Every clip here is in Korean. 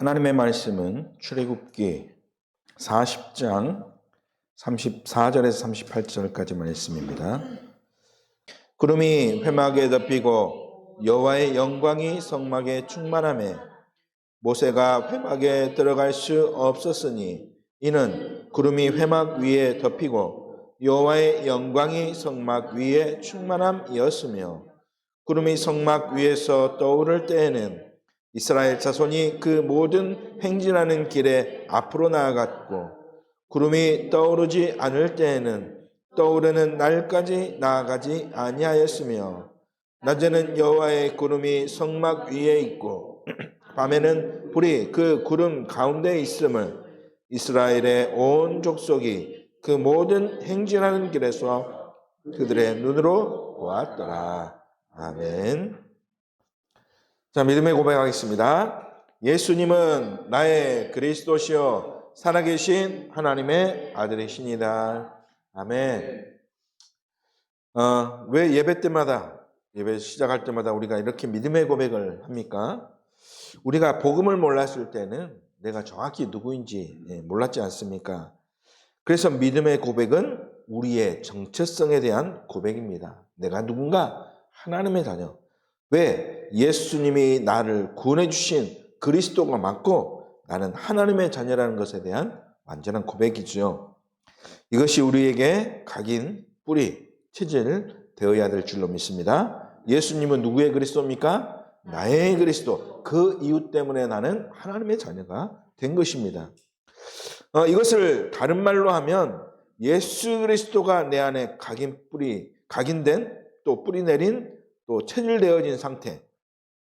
하나님의 말씀은 출애굽기 40장 34절에서 38절까지 말씀입니다. 구름이 회막에 덮이고 여호와의 영광이 성막에 충만하매 모세가 회막에 들어갈 수 없었으니 이는 구름이 회막 위에 덮이고 여호와의 영광이 성막 위에 충만함이었으며 구름이 성막 위에서 떠오를 때에는 이스라엘 자손이 그 모든 행진하는 길에 앞으로 나아갔고 구름이 떠오르지 않을 때에는 떠오르는 날까지 나아가지 아니하였으며 낮에는 여호와의 구름이 성막 위에 있고 밤에는 불이 그 구름 가운데 있음을 이스라엘의 온 족속이 그 모든 행진하는 길에서 그들의 눈으로 보았더라. 아멘. 자, 믿음의 고백하겠습니다. 예수님은 나의 그리스도시요 살아계신 하나님의 아들이시니다. 아멘. 왜 예배 시작할 때마다 우리가 이렇게 믿음의 고백을 합니까? 우리가 복음을 몰랐을 때는 내가 정확히 누구인지 몰랐지 않습니까? 그래서 믿음의 고백은 우리의 정체성에 대한 고백입니다. 내가 누군가? 하나님의 자녀. 왜? 예수님이 나를 구원해 주신 그리스도가 맞고 나는 하나님의 자녀라는 것에 대한 완전한 고백이죠. 이것이 우리에게 각인, 뿌리, 체질 되어야 될 줄로 믿습니다. 예수님은 누구의 그리스도입니까? 나의 그리스도. 그 이유 때문에 나는 하나님의 자녀가 된 것입니다. 이것을 다른 말로 하면 예수 그리스도가 내 안에 각인된 또 뿌리 내린 또 체질되어진 상태.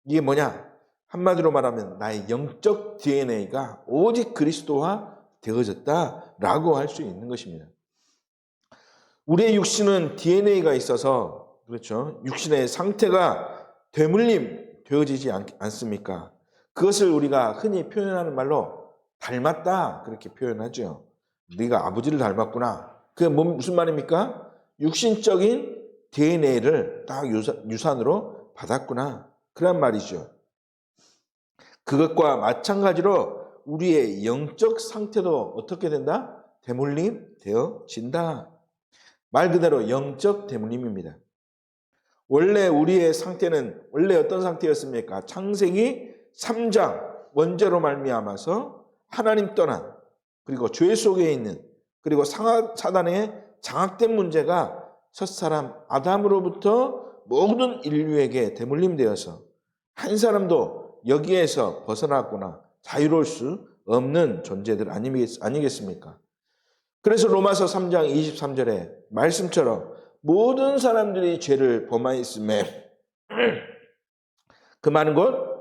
이게 뭐냐? 한마디로 말하면 나의 영적 DNA가 오직 그리스도화 되어졌다라고 할 수 있는 것입니다. 우리의 육신은 DNA가 있어서 그렇죠. 육신의 상태가 되물림 되어지지 않습니까? 그것을 우리가 흔히 표현하는 말로 닮았다 그렇게 표현하죠. 네가 아버지를 닮았구나. 그게 무슨 말입니까? 육신적인 DNA를 딱 유산으로 받았구나. 그런 말이죠. 그것과 마찬가지로 우리의 영적 상태도 어떻게 된다? 대물림 되어진다. 말 그대로 영적 대물림입니다. 원래 우리의 상태는 원래 어떤 상태였습니까? 창세기 3장 원죄로 말미암아서 하나님 떠난 그리고 죄 속에 있는 그리고 사단의 장악된 문제가 첫사람 아담으로부터 모든 인류에게 대물림되어서 한 사람도 여기에서 벗어났거나 자유로울 수 없는 존재들 아니겠습니까? 그래서 로마서 3장 23절에 말씀처럼 모든 사람들이 죄를 범하였음에 그 많은 것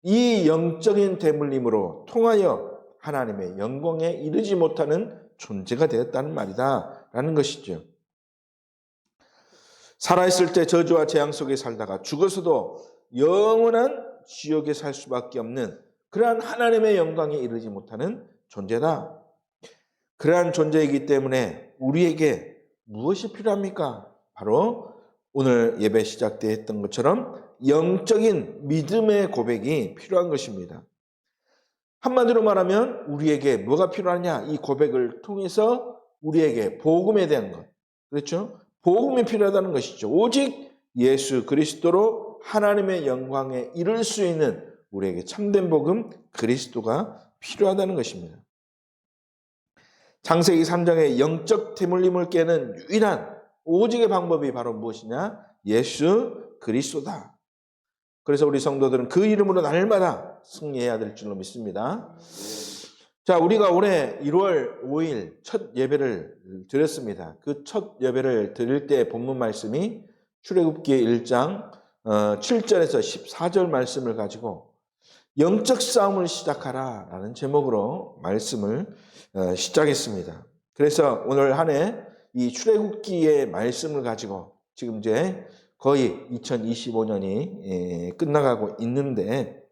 이 영적인 대물림으로 통하여 하나님의 영광에 이르지 못하는 존재가 되었다는 말이다 라는 것이죠. 살아있을 때 저주와 재앙 속에 살다가 죽어서도 영원한 지옥에 살 수밖에 없는 그러한 하나님의 영광에 이르지 못하는 존재다. 그러한 존재이기 때문에 우리에게 무엇이 필요합니까? 바로 오늘 예배 시작 때 했던 것처럼 영적인 믿음의 고백이 필요한 것입니다. 한마디로 말하면 우리에게 뭐가 필요하냐? 이 고백을 통해서 우리에게 복음에 대한 것. 그렇죠? 복음이 필요하다는 것이죠. 오직 예수 그리스도로 하나님의 영광에 이를 수 있는 우리에게 참된 복음 그리스도가 필요하다는 것입니다. 창세기 3장의 영적 대물림을 깨는 유일한 오직의 방법이 바로 무엇이냐? 예수 그리스도다. 그래서 우리 성도들은 그 이름으로 날마다 승리해야 될 줄로 믿습니다. 자, 우리가 올해 1월 5일 첫 예배를 드렸습니다. 그 첫 예배를 드릴 때 본문 말씀이 출애굽기 1장 7절에서 14절 말씀을 가지고 영적 싸움을 시작하라 라는 제목으로 말씀을 시작했습니다. 그래서 오늘 한 해 이 출애굽기의 말씀을 가지고 지금 이제 거의 2025년이 끝나가고 있는데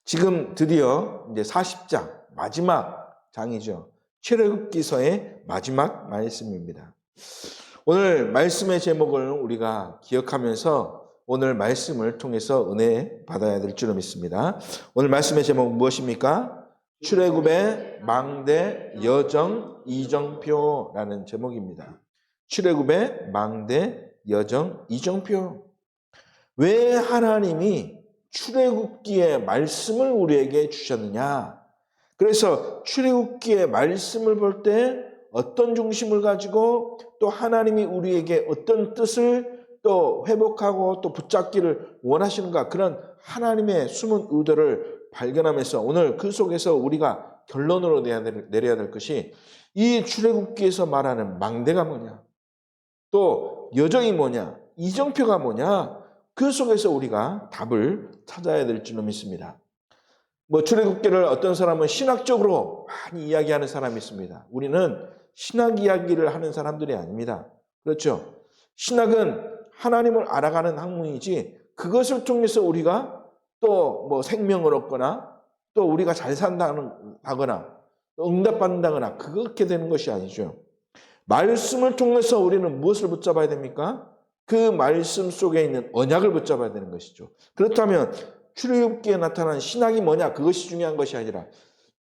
지금 드디어 이제 40장 마지막 장이죠. 출애굽기서의 마지막 말씀입니다. 오늘 말씀의 제목을 우리가 기억하면서 오늘 말씀을 통해서 은혜 받아야 될 줄로 믿습니다. 오늘 말씀의 제목 무엇입니까? 출애굽의 망대 여정 이정표라는 제목입니다. 출애굽의 망대 여정 이정표. 왜 하나님이 출애굽기의 말씀을 우리에게 주셨느냐? 그래서 출애굽기의 말씀을 볼 때 어떤 중심을 가지고 또 하나님이 우리에게 어떤 뜻을 또 회복하고 또 붙잡기를 원하시는가, 그런 하나님의 숨은 의도를 발견하면서 오늘 그 속에서 우리가 결론으로 내려야 될 것이, 이 출애굽기에서 말하는 망대가 뭐냐, 또 여정이 뭐냐, 이정표가 뭐냐, 그 속에서 우리가 답을 찾아야 될 줄로 믿습니다. 출애굽기를 어떤 사람은 신학적으로 많이 이야기하는 사람이 있습니다. 우리는 신학 이야기를 하는 사람들이 아닙니다. 그렇죠? 신학은 하나님을 알아가는 학문이지, 그것을 통해서 우리가 또 생명을 얻거나 또 우리가 잘 산다거나 응답받는다거나 그렇게 되는 것이 아니죠. 말씀을 통해서 우리는 무엇을 붙잡아야 됩니까? 그 말씀 속에 있는 언약을 붙잡아야 되는 것이죠. 그렇다면 출애굽기에 나타난 신학이 뭐냐, 그것이 중요한 것이 아니라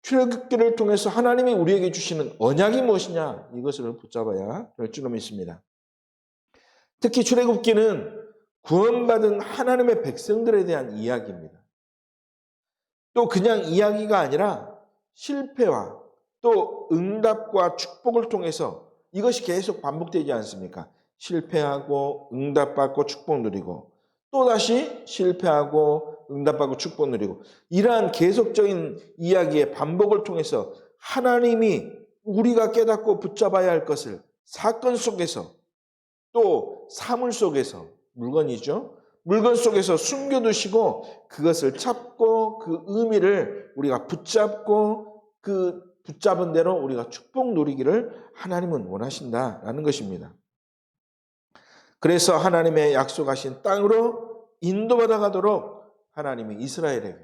출애굽기를 통해서 하나님이 우리에게 주시는 언약이 무엇이냐, 이것을 붙잡아야 될 줄로 믿습니다. 특히 출애굽기는 구원받은 하나님의 백성들에 대한 이야기입니다. 또 그냥 이야기가 아니라 실패와 또 응답과 축복을 통해서 이것이 계속 반복되지 않습니까? 실패하고 응답받고 축복 누리고 또다시 실패하고 응답받고 축복 누리고, 이러한 계속적인 이야기의 반복을 통해서 하나님이 우리가 깨닫고 붙잡아야 할 것을 사건 속에서 또 사물 속에서, 물건이죠, 물건 속에서 숨겨두시고 그것을 찾고 그 의미를 우리가 붙잡고 그 붙잡은 대로 우리가 축복 누리기를 하나님은 원하신다라는 것입니다. 그래서 하나님의 약속하신 땅으로 인도받아 가도록 하나님이 이스라엘에게,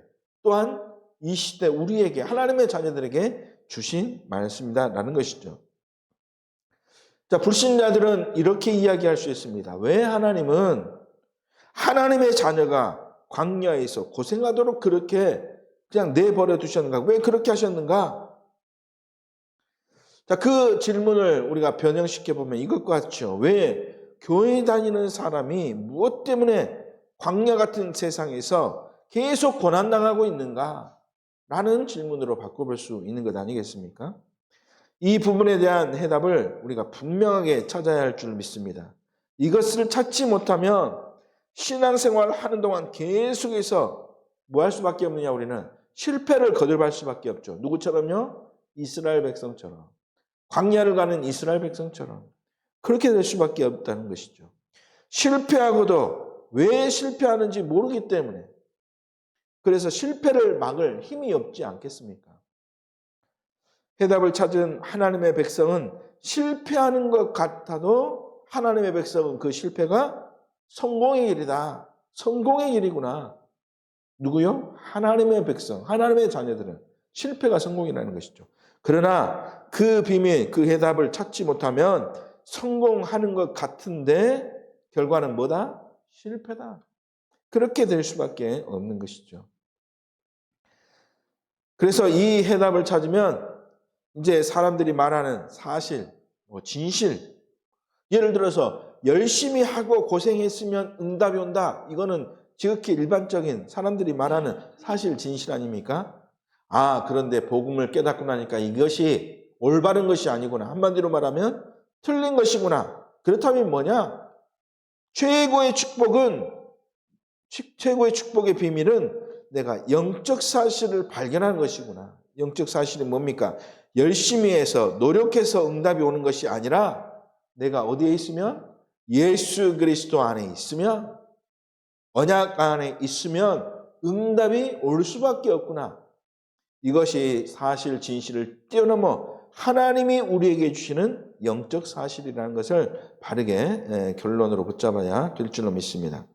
또한 이 시대 우리에게, 하나님의 자녀들에게 주신 말씀이다라는 것이죠. 자, 불신자들은 이렇게 이야기할 수 있습니다. 왜 하나님은 하나님의 자녀가 광야에서 고생하도록 그렇게 그냥 내버려 두셨는가? 왜 그렇게 하셨는가? 자, 그 질문을 우리가 변형시켜 보면 이것과 같죠. 왜 교회 다니는 사람이 무엇 때문에 광야 같은 세상에서 계속 고난당하고 있는가? 라는 질문으로 바꿔볼 수 있는 것 아니겠습니까? 이 부분에 대한 해답을 우리가 분명하게 찾아야 할 줄 믿습니다. 이것을 찾지 못하면 신앙생활 하는 동안 계속해서 뭐 할 수밖에 없느냐, 우리는 실패를 거듭할 수밖에 없죠. 누구처럼요? 이스라엘 백성처럼, 광야를 가는 이스라엘 백성처럼 그렇게 될 수밖에 없다는 것이죠. 실패하고도 왜 실패하는지 모르기 때문에, 그래서 실패를 막을 힘이 없지 않겠습니까? 해답을 찾은 하나님의 백성은 실패하는 것 같아도 하나님의 백성은 그 실패가 성공의 길이다. 성공의 길이구나. 누구요? 하나님의 백성, 하나님의 자녀들은 실패가 성공이라는 것이죠. 그러나 그 비밀, 그 해답을 찾지 못하면 성공하는 것 같은데 결과는 뭐다? 실패다. 그렇게 될 수밖에 없는 것이죠. 그래서 이 해답을 찾으면 이제 사람들이 말하는 사실, 진실, 예를 들어서 열심히 하고 고생했으면 응답이 온다. 이거는 지극히 일반적인 사람들이 말하는 사실, 진실 아닙니까? 그런데 복음을 깨닫고 나니까 이것이 올바른 것이 아니구나. 한마디로 말하면 틀린 것이구나. 그렇다면 뭐냐? 최고의 축복의 비밀은 내가 영적 사실을 발견하는 것이구나. 영적 사실이 뭡니까? 열심히 해서 노력해서 응답이 오는 것이 아니라 내가 어디에 있으면? 예수 그리스도 안에 있으면, 언약 안에 있으면 응답이 올 수밖에 없구나. 이것이 사실, 진실을 뛰어넘어 하나님이 우리에게 주시는 영적 사실이라는 것을 바르게 결론으로 붙잡아야 될 줄로 믿습니다.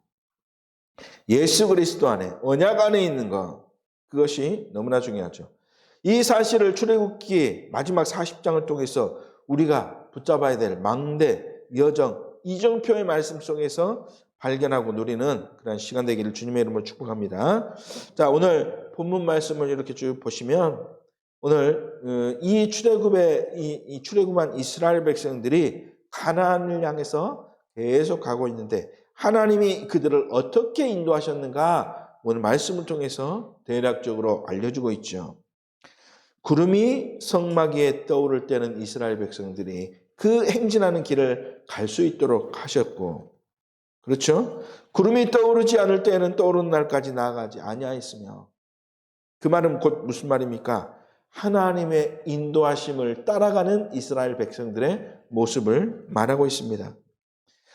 예수 그리스도 안에, 언약 안에 있는 것, 그것이 너무나 중요하죠. 이 사실을 출애굽기 마지막 40장을 통해서 우리가 붙잡아야 될 망대, 여정, 이정표의 말씀 속에서 발견하고 누리는 그런 시간 되기를 주님의 이름으로 축복합니다. 자, 오늘 본문 말씀을 이렇게 쭉 보시면 오늘 이 출애굽한 이스라엘 백성들이 가나안을 향해서 계속 가고 있는데 하나님이 그들을 어떻게 인도하셨는가 오늘 말씀을 통해서 대략적으로 알려주고 있죠. 구름이 성막 위에 떠오를 때는 이스라엘 백성들이 그 행진하는 길을 갈 수 있도록 하셨고, 그렇죠? 구름이 떠오르지 않을 때에는 떠오르는 날까지 나아가지 아니하였으며, 그 말은 곧 무슨 말입니까? 하나님의 인도하심을 따라가는 이스라엘 백성들의 모습을 말하고 있습니다.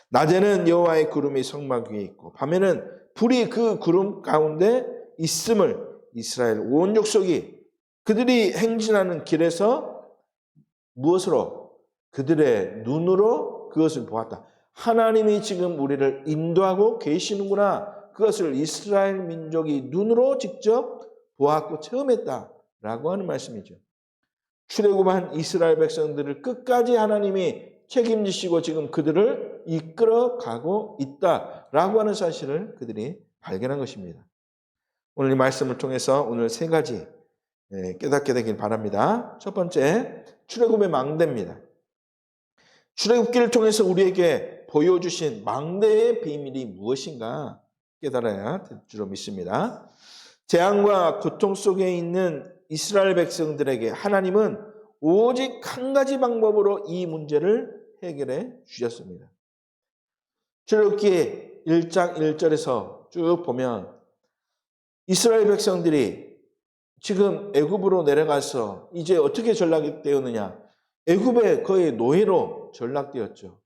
낮에는 여호와의 구름이 성막 위에 있고 밤에는 불이 그 구름 가운데 있음을 이스라엘 온 족속이 그들이 행진하는 길에서 무엇으로? 그들의 눈으로 그것을 보았다. 하나님이 지금 우리를 인도하고 계시는구나. 그것을 이스라엘 민족이 눈으로 직접 보았고 체험했다라고 하는 말씀이죠. 출애굽한 이스라엘 백성들을 끝까지 하나님이 책임지시고 지금 그들을 이끌어가고 있다라고 하는 사실을 그들이 발견한 것입니다. 오늘 이 말씀을 통해서 오늘 세 가지 깨닫게 되길 바랍니다. 첫 번째, 출애굽의 망대입니다. 출애굽기를 통해서 우리에게 보여주신 망대의 비밀이 무엇인가 깨달아야 될 줄 믿습니다. 재앙과 고통 속에 있는 이스라엘 백성들에게 하나님은 오직 한 가지 방법으로 이 문제를 해결해 주셨습니다. 출애굽기 1장 1절에서 쭉 보면 이스라엘 백성들이 지금 애굽으로 내려가서 이제 어떻게 전락되었느냐? 애굽의 거의 노예로 전락되었죠.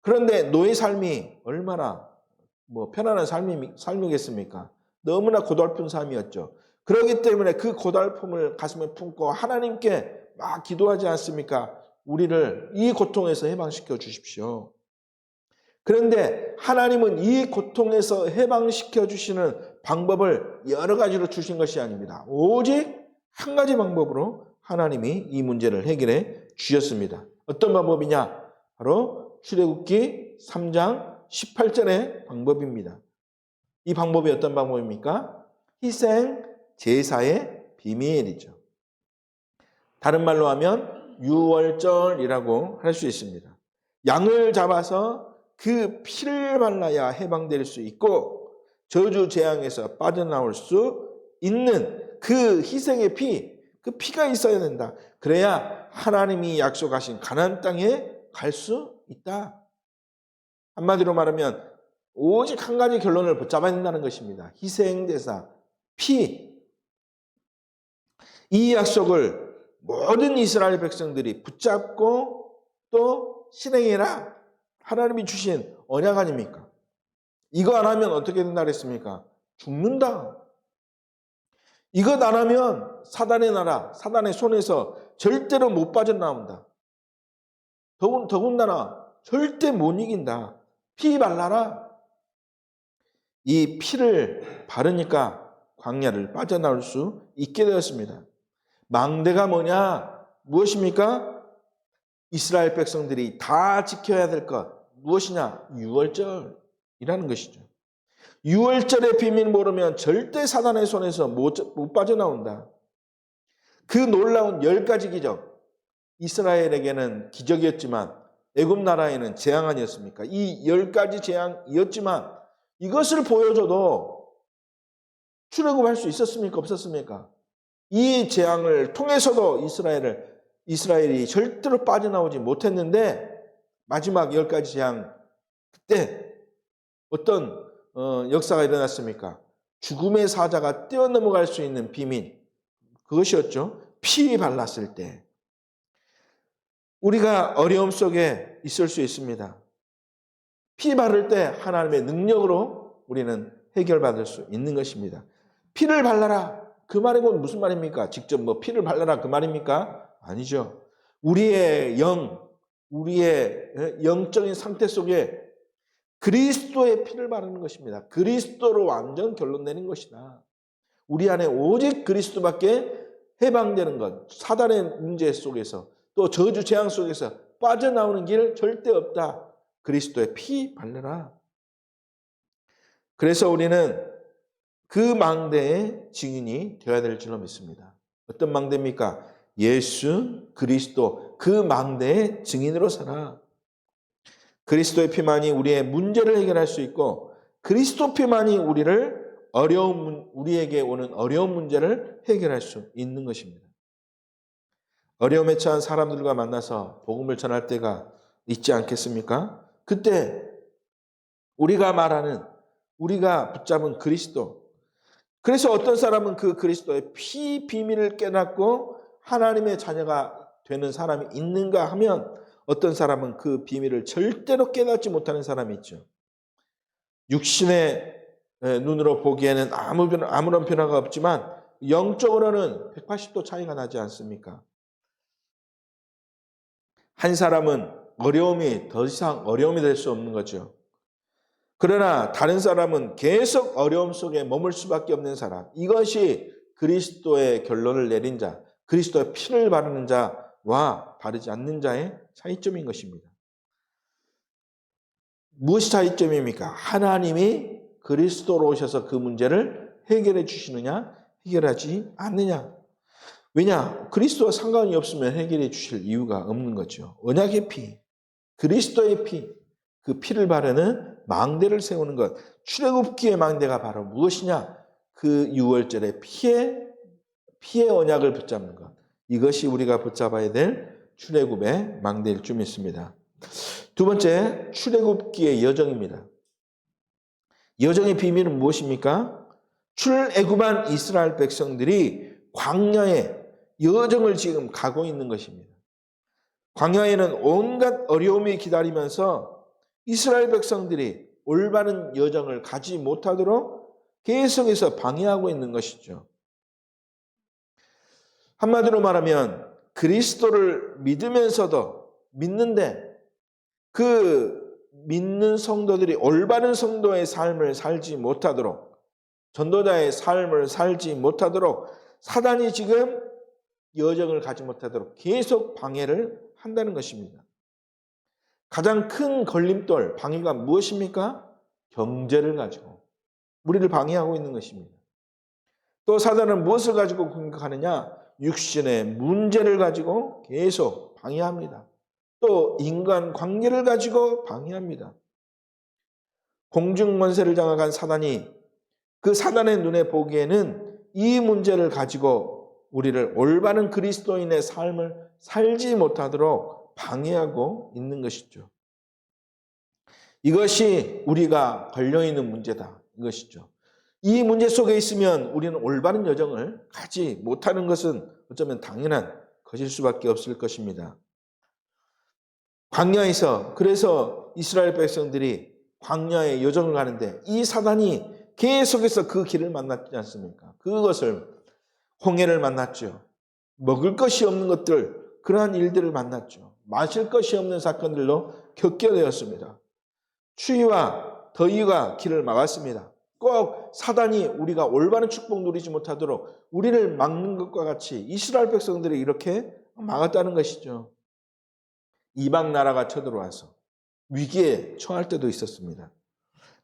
그런데 노예 삶이 얼마나 편안한 삶이겠습니까? 너무나 고달픈 삶이었죠. 그렇기 때문에 그 고달픔을 가슴에 품고 하나님께 막 기도하지 않습니까? 우리를 이 고통에서 해방시켜 주십시오. 그런데 하나님은 이 고통에서 해방시켜 주시는 방법을 여러 가지로 주신 것이 아닙니다. 오직 한 가지 방법으로 하나님이 이 문제를 해결해 주셨습니다. 어떤 방법이냐? 바로 출애굽기 3장 18절의 방법입니다. 이 방법이 어떤 방법입니까? 희생 제사의 비밀이죠. 다른 말로 하면 유월절이라고 할 수 있습니다. 양을 잡아서 그 피를 발라야 해방될 수 있고 저주 재앙에서 빠져나올 수 있는 그 희생의 그 피가 있어야 된다. 그래야 하나님이 약속하신 가나안 땅에 갈 수 있다. 한마디로 말하면 오직 한 가지 결론을 붙잡아야 된다는 것입니다. 희생제사, 피. 이 약속을 모든 이스라엘 백성들이 붙잡고 또 실행해라. 하나님이 주신 언약 아닙니까? 이거 안 하면 어떻게 된다 그랬습니까? 죽는다. 이것 안 하면 사단의 나라, 사단의 손에서 절대로 못 빠져나온다. 더군다나 절대 못 이긴다. 피 발라라. 이 피를 바르니까 광야를 빠져나올 수 있게 되었습니다. 망대가 뭐냐? 무엇입니까? 이스라엘 백성들이 다 지켜야 될 것. 무엇이냐? 유월절이라는 것이죠. 유월절의 비밀 모르면 절대 사단의 손에서 못 빠져나온다. 그 놀라운 10가지 기적. 이스라엘에게는 기적이었지만 애굽 나라에는 재앙 아니었습니까? 이 10가지 재앙이었지만 이것을 보여줘도 출애굽할 수 있었습니까? 없었습니까? 이 재앙을 통해서도 이스라엘이 절대로 빠져나오지 못했는데 마지막 10가지 재앙 그때 어떤 역사가 일어났습니까? 죽음의 사자가 뛰어넘어갈 수 있는 비밀 그것이었죠. 피 발랐을 때 우리가 어려움 속에 있을 수 있습니다. 피 바를 때 하나님의 능력으로 우리는 해결받을 수 있는 것입니다. 피를 발라라. 그 말이 무슨 말입니까? 직접 피를 발라라 그 말입니까? 아니죠. 우리의 우리의 영적인 상태 속에 그리스도의 피를 바르는 것입니다. 그리스도로 완전 결론 내는 것이다. 우리 안에 오직 그리스도밖에 해방되는 것, 사단의 문제 속에서 또 저주 재앙 속에서 빠져나오는 길 절대 없다. 그리스도의 피 발라라. 그래서 우리는 그 망대의 증인이 되어야 될 줄로 믿습니다. 어떤 망대입니까? 예수 그리스도 그 망대의 증인으로 살아. 그리스도의 피만이 우리의 문제를 해결할 수 있고 그리스도 피만이 우리에게 오는 어려운 문제를 해결할 수 있는 것입니다. 어려움에 처한 사람들과 만나서 복음을 전할 때가 있지 않겠습니까? 그때 우리가 붙잡은 그리스도, 그래서 어떤 사람은 그 그리스도의 피 비밀을 깨닫고 하나님의 자녀가 되는 사람이 있는가 하면 어떤 사람은 그 비밀을 절대로 깨닫지 못하는 사람이 있죠. 육신의 눈으로 보기에는 아무런 변화가 없지만 영적으로는 180도 차이가 나지 않습니까? 한 사람은 어려움이 더 이상 어려움이 될 수 없는 거죠. 그러나 다른 사람은 계속 어려움 속에 머물 수밖에 없는 사람. 이것이 그리스도의 결론을 내린 자, 그리스도의 피를 바르는 자와 바르지 않는 자의 차이점인 것입니다. 무엇이 차이점입니까? 하나님이 그리스도로 오셔서 그 문제를 해결해 주시느냐, 해결하지 않느냐. 왜냐? 그리스도와 상관이 없으면 해결해 주실 이유가 없는 거죠. 언약의 피, 그리스도의 피, 그 피를 바르는 망대를 세우는 것. 출애굽기의 망대가 바로 무엇이냐? 그 유월절의 피의 언약을 붙잡는 것. 이것이 우리가 붙잡아야 될 출애굽의 망대일 줄 믿습니다. 두 번째, 출애굽기의 여정입니다. 여정의 비밀은 무엇입니까? 출애굽한 이스라엘 백성들이 광야에 여정을 지금 가고 있는 것입니다. 광야에는 온갖 어려움이 기다리면서 이스라엘 백성들이 올바른 여정을 가지 못하도록 계속해서 방해하고 있는 것이죠. 한마디로 말하면 그리스도를 믿으면서도 믿는데 그 믿는 성도들이 올바른 성도의 삶을 살지 못하도록, 전도자의 삶을 살지 못하도록 사단이 지금 여정을 가지 못하도록 계속 방해를 한다는 것입니다. 가장 큰 걸림돌, 방해가 무엇입니까? 경제를 가지고 우리를 방해하고 있는 것입니다. 또 사단은 무엇을 가지고 공격하느냐? 육신의 문제를 가지고 계속 방해합니다. 또 인간 관계를 가지고 방해합니다. 공중권세를 장악한 사단이 그 사단의 눈에 보기에는 이 문제를 가지고 우리를 올바른 그리스도인의 삶을 살지 못하도록 방해하고 있는 것이죠. 이것이 우리가 걸려있는 문제다. 이것이죠. 이 문제 속에 있으면 우리는 올바른 여정을 가지 못하는 것은 어쩌면 당연한 것일 수밖에 없을 것입니다. 광야에서 그래서 이스라엘 백성들이 광야의 여정을 가는데 이 사단이 계속해서 그 길을 만났지 않습니까? 그것을 홍해를 만났죠. 먹을 것이 없는 것들, 그러한 일들을 만났죠. 마실 것이 없는 사건들로 겪게 되었습니다. 추위와 더위가 길을 막았습니다. 꼭 사단이 우리가 올바른 축복 누리지 못하도록 우리를 막는 것과 같이 이스라엘 백성들이 이렇게 막았다는 것이죠. 이방 나라가 쳐들어와서 위기에 처할 때도 있었습니다.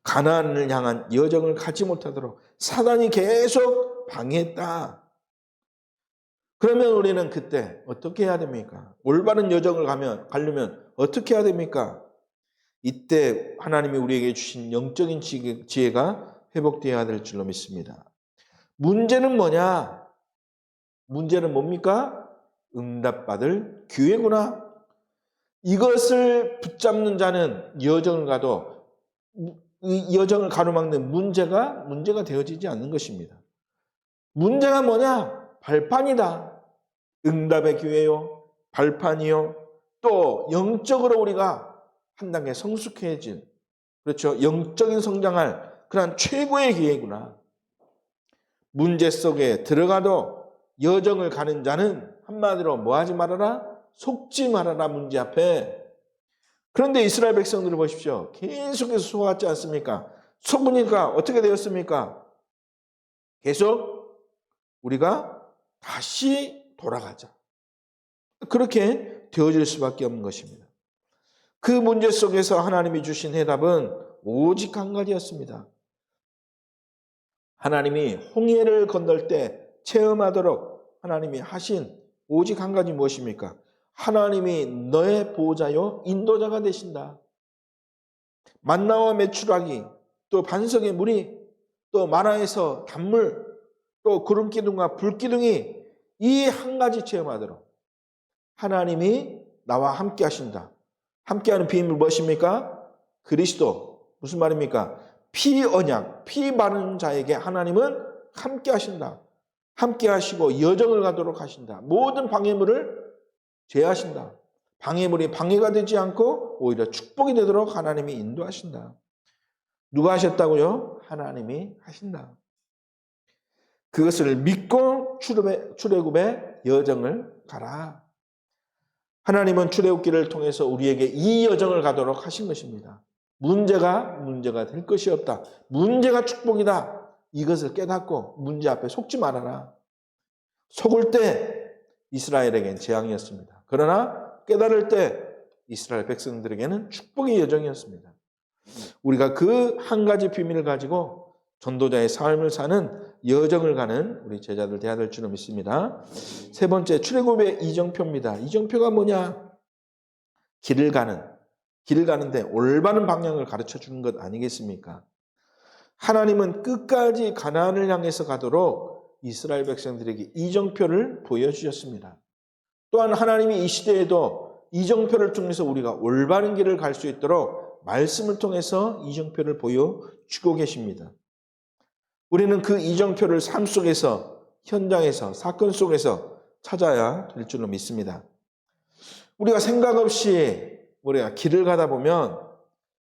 가나안을 향한 여정을 가지 못하도록 사단이 계속 방해했다. 그러면 우리는 그때 어떻게 해야 됩니까? 올바른 여정을 가려면 어떻게 해야 됩니까? 이때 하나님이 우리에게 주신 영적인 지혜가 회복되어야 될 줄로 믿습니다. 문제는 뭐냐? 문제는 뭡니까? 응답받을 기회구나. 이것을 붙잡는 자는 여정을 가도 이 여정을 가로막는 문제가 되어지지 않는 것입니다. 문제가 뭐냐? 발판이다. 응답의 기회요, 발판이요, 또 영적으로 우리가 한 단계 성숙해진, 그렇죠, 영적인 성장할 그런 최고의 기회구나. 문제 속에 들어가도 여정을 가는 자는 한마디로 뭐하지 말아라? 속지 말아라, 문제 앞에. 그런데 이스라엘 백성들을 보십시오. 계속해서 속았지 않습니까? 속으니까 어떻게 되었습니까? 계속 우리가 다시 돌아가자. 그렇게 되어질 수밖에 없는 것입니다. 그 문제 속에서 하나님이 주신 해답은 오직 한 가지였습니다. 하나님이 홍해를 건널 때 체험하도록 하나님이 하신 오직 한 가지 무엇입니까? 하나님이 너의 보호자요 인도자가 되신다. 만나와 메추라기, 또 반석의 물이, 또 마라에서 단물, 또 구름기둥과 불기둥이 이 한 가지 체험하도록 하나님이 나와 함께 하신다. 함께하는 비밀 무엇입니까? 그리스도. 무슨 말입니까? 피 언약, 피 바른 자에게 하나님은 함께 하신다. 함께 하시고 여정을 가도록 하신다. 모든 방해물을 제하신다. 방해물이 방해가 되지 않고 오히려 축복이 되도록 하나님이 인도하신다. 누가 하셨다고요? 하나님이 하신다. 그것을 믿고 출애굽의 여정을 가라. 하나님은 출애굽기를 통해서 우리에게 이 여정을 가도록 하신 것입니다. 문제가 될 것이 없다. 문제가 축복이다. 이것을 깨닫고 문제 앞에 속지 말아라. 속을 때 이스라엘에겐 재앙이었습니다. 그러나 깨달을 때 이스라엘 백성들에게는 축복의 여정이었습니다. 우리가 그 한 가지 비밀을 가지고 전도자의 삶을 사는 여정을 가는 우리 제자들 되어야 될 줄로 믿습니다. 세 번째, 출애굽의 이정표입니다. 이정표가 뭐냐? 길을 가는데 올바른 방향을 가르쳐 주는 것 아니겠습니까? 하나님은 끝까지 가나안을 향해서 가도록 이스라엘 백성들에게 이정표를 보여주셨습니다. 또한 하나님이 이 시대에도 이정표를 통해서 우리가 올바른 길을 갈 수 있도록 말씀을 통해서 이정표를 보여주고 계십니다. 우리는 그 이정표를 삶 속에서, 현장에서, 사건 속에서 찾아야 될 줄로 믿습니다. 우리가 생각 없이 우리가 길을 가다 보면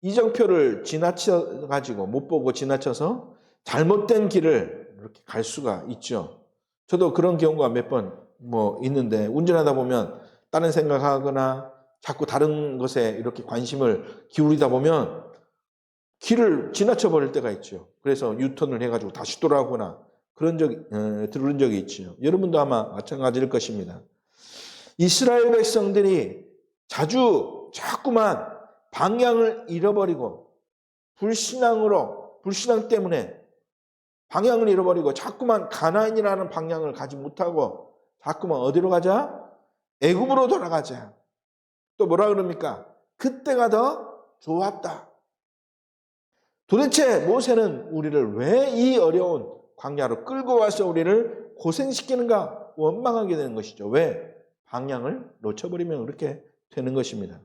이정표를 지나쳐가지고 못 보고 지나쳐서 잘못된 길을 이렇게 갈 수가 있죠. 저도 그런 경우가 몇 번 있는데 운전하다 보면 다른 생각하거나 자꾸 다른 것에 이렇게 관심을 기울이다 보면 길을 지나쳐 버릴 때가 있죠. 그래서 유턴을 해가지고 다시 돌아오거나 들은 적이 있죠. 여러분도 아마 마찬가지일 것입니다. 이스라엘 백성들이 자꾸만 방향을 잃어버리고 불신앙 때문에 방향을 잃어버리고 자꾸만 가나안이라는 방향을 가지 못하고 자꾸만 어디로 가자? 애굽으로 돌아가자. 또 뭐라 그럽니까? 그때가 더 좋았다. 도대체 모세는 우리를 왜 이 어려운 광야로 끌고 와서 우리를 고생시키는가 원망하게 되는 것이죠. 왜? 방향을 놓쳐버리면 그렇게 되는 것입니다.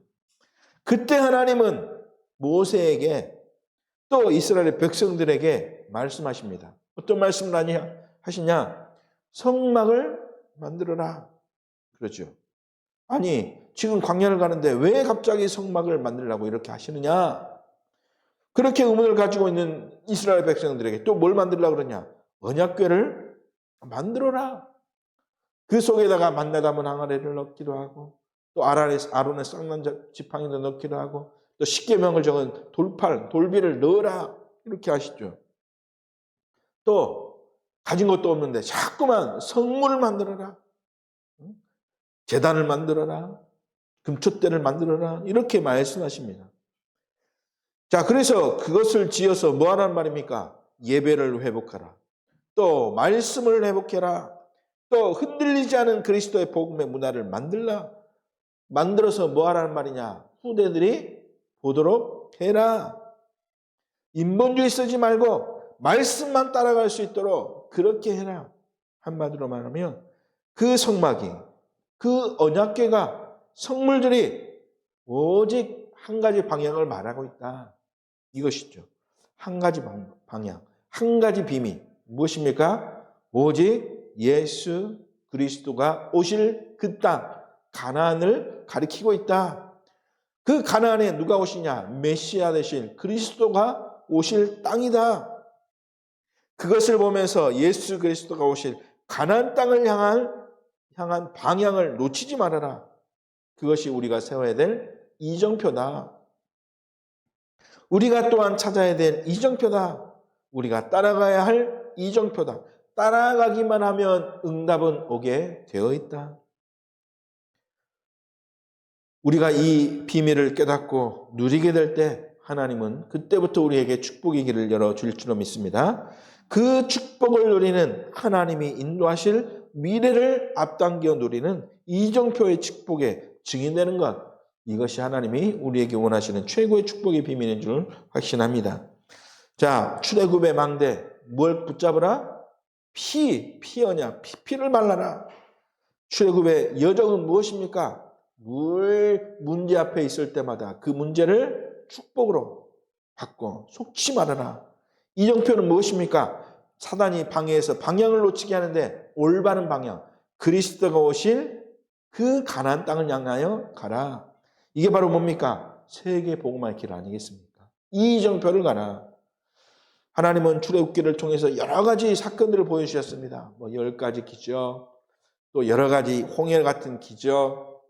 그때 하나님은 모세에게 또 이스라엘 백성들에게 말씀하십니다. 어떤 말씀을 하시냐? 성막을 만들어라. 그러죠. 아니, 지금 광야를 가는데 왜 갑자기 성막을 만들라고 이렇게 하시느냐? 그렇게 의문을 가지고 있는 이스라엘 백성들에게 또 뭘 만들려고 그러냐? 언약궤를 만들어라. 그 속에다가 만나 담은 항아리를 넣기도 하고 또 아론의 쌍난 지팡이도 넣기도 하고 또 십계명을 적은 돌비를 넣어라. 이렇게 하시죠. 또 가진 것도 없는데 자꾸만 성물을 만들어라. 제단을 만들어라. 금촛대를 만들어라. 이렇게 말씀하십니다. 자, 그래서 그것을 지어서 뭐 하라는 말입니까? 예배를 회복하라. 또 말씀을 회복해라. 또 흔들리지 않은 그리스도의 복음의 문화를 만들어서 뭐 하라는 말이냐? 후대들이 보도록 해라. 인본주의 쓰지 말고 말씀만 따라갈 수 있도록 그렇게 해라. 한마디로 말하면 그 성막이, 그 언약궤가, 성물들이 오직 한 가지 방향을 말하고 있다. 이것이죠. 한 가지 방향, 한 가지 비밀. 무엇입니까? 오직 예수 그리스도가 오실 그 땅, 가나안을 가리키고 있다. 그 가나안에 누가 오시냐? 메시아 되신 그리스도가 오실 땅이다. 그것을 보면서 예수 그리스도가 오실 가나안 땅을 향한 방향을 놓치지 말아라. 그것이 우리가 세워야 될 이정표다. 우리가 또한 찾아야 될 이정표다. 우리가 따라가야 할 이정표다. 따라가기만 하면 응답은 오게 되어 있다. 우리가 이 비밀을 깨닫고 누리게 될 때 하나님은 그때부터 우리에게 축복의 길을 열어줄 줄로 믿습니다. 그 축복을 누리는 하나님이 인도하실 미래를 앞당겨 누리는 이정표의 축복의 증인되는 것, 이것이 하나님이 우리에게 원하시는 최고의 축복의 비밀인 줄 확신합니다. 자, 출애굽의 망대, 뭘 붙잡으라? 피어냐, 피를 말라라. 출애굽의 여정은 무엇입니까? 문제 앞에 있을 때마다 그 문제를 축복으로 바꿔 속지 말아라. 이정표는 무엇입니까? 사단이 방해해서 방향을 놓치게 하는데 올바른 방향, 그리스도가 오실 그 가나안 땅을 향하여 가라. 이게 바로 뭡니까? 세계 복음화의 길 아니겠습니까? 이정표를 가라. 하나님은 출애굽기를 통해서 여러 가지 사건들을 보여주셨습니다. 10가지 기적, 또 여러 가지 홍해 같은 기적.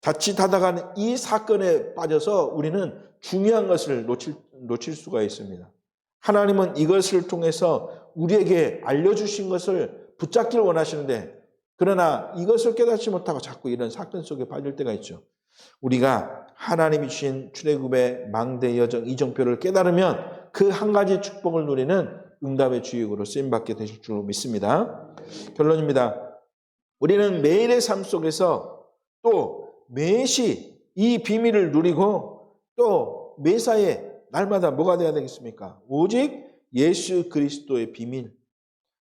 자칫하다가는 이 사건에 빠져서 우리는 중요한 것을 놓칠 수가 있습니다. 하나님은 이것을 통해서 우리에게 알려주신 것을 붙잡기를 원하시는데, 그러나 이것을 깨닫지 못하고 자꾸 이런 사건 속에 빠질 때가 있죠. 우리가 하나님이 주신 출애굽의 망대 여정 이정표를 깨달으면 그 한 가지 축복을 누리는 응답의 주역으로 쓰임받게 되실 줄 믿습니다. 결론입니다. 우리는 매일의 삶 속에서 또 매시 이 비밀을 누리고 또 매사에 날마다 뭐가 되어야 되겠습니까? 오직 예수 그리스도의 비밀,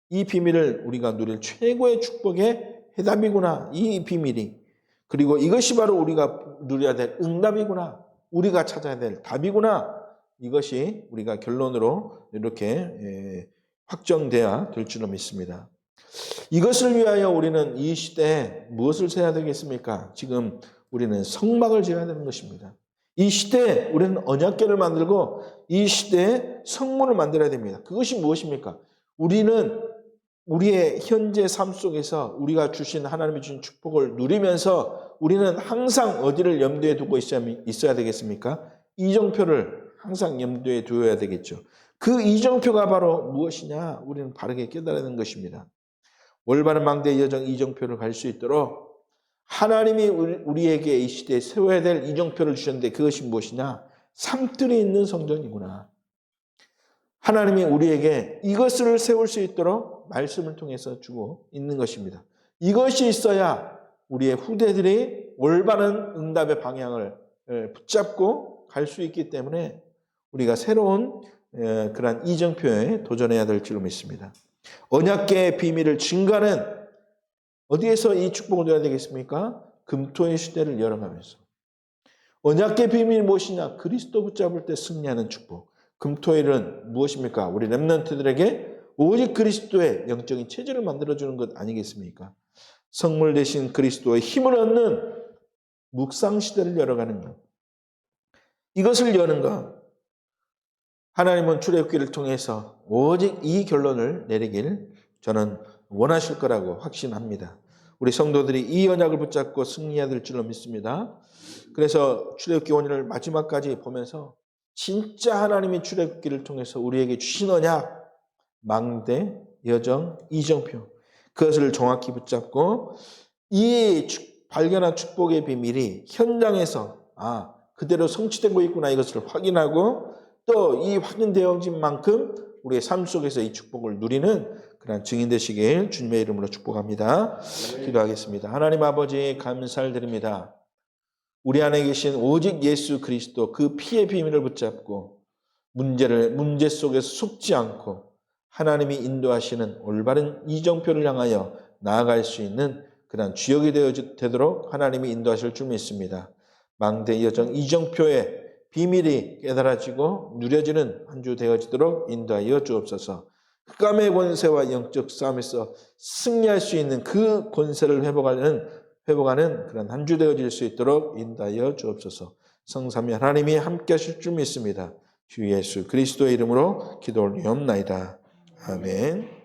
이 비밀을 우리가 누릴 최고의 축복의 해답이구나. 이 비밀이. 그리고 이것이 바로 우리가 누려야 될 응답이구나. 우리가 찾아야 될 답이구나. 이것이 우리가 결론으로 이렇게 확정돼야 될 줄로 믿습니다. 이것을 위하여 우리는 이 시대에 무엇을 해야 되겠습니까? 지금 우리는 성막을 지어야 되는 것입니다. 이 시대에 우리는 언약궤를 만들고 이 시대에 성문을 만들어야 됩니다. 그것이 무엇입니까? 우리는 우리의 현재 삶 속에서 우리가 주신 하나님이 주신 축복을 누리면서 우리는 항상 어디를 염두에 두고 있어야 되겠습니까? 이정표를 항상 염두에 두어야 되겠죠. 그 이정표가 바로 무엇이냐? 우리는 바르게 깨달아야 하는 것입니다. 올바른 망대 여정 이정표를 갈 수 있도록 하나님이 우리에게 이 시대에 세워야 될 이정표를 주셨는데 그것이 무엇이냐? 산들이 있는 성전이구나. 하나님이 우리에게 이것을 세울 수 있도록 말씀을 통해서 주고 있는 것입니다. 이것이 있어야 우리의 후대들이 올바른 응답의 방향을 붙잡고 갈 수 있기 때문에 우리가 새로운 그러한 이정표에 도전해야 될 줄 믿습니다. 언약궤의 비밀을 증거하는 어디에서 이 축복을 누려야 되겠습니까? 금토의 시대를 열어가면서. 언약궤의 비밀이 무엇이냐? 그리스도 붙잡을 때 승리하는 축복. 금토일은 무엇입니까? 우리 렘넌트들에게 오직 그리스도의 영적인 체질을 만들어주는 것 아니겠습니까? 성물 대신 그리스도의 힘을 얻는 묵상 시대를 열어가는 것. 이것을 여는 것. 하나님은 출애굽기를 통해서 오직 이 결론을 내리길 저는 원하실 거라고 확신합니다. 우리 성도들이 이 언약을 붙잡고 승리해야 될 줄로 믿습니다. 그래서 출애굽기 원인을 마지막까지 보면서 진짜 하나님이 출애굽기를 통해서 우리에게 주신 언약, 망대, 여정, 이정표, 그것을 정확히 붙잡고 이 발견한 축복의 비밀이 현장에서 그대로 성취되고 있구나 이것을 확인하고 또 이 확인되어진 만큼 우리의 삶 속에서 이 축복을 누리는 그런 증인 되시길 주님의 이름으로 축복합니다. 기도하겠습니다. 하나님 아버지 감사를 드립니다. 우리 안에 계신 오직 예수 그리스도 그 피의 비밀을 붙잡고 문제 속에서 속지 않고 하나님이 인도하시는 올바른 이정표를 향하여 나아갈 수 있는 그런 주역이 되도록 하나님이 인도하실 줄 믿습니다. 망대 여정 이정표의 비밀이 깨달아지고 누려지는 한 주 되어지도록 인도하여 주옵소서. 흑암의 권세와 영적 싸움에서 승리할 수 있는 그 권세를 회복하는 그런 한 주 되어질 수 있도록 인도하여 주옵소서. 성삼위 하나님이 함께 하실 줄 믿습니다. 주 예수 그리스도의 이름으로 기도 올리옵나이다. 아멘.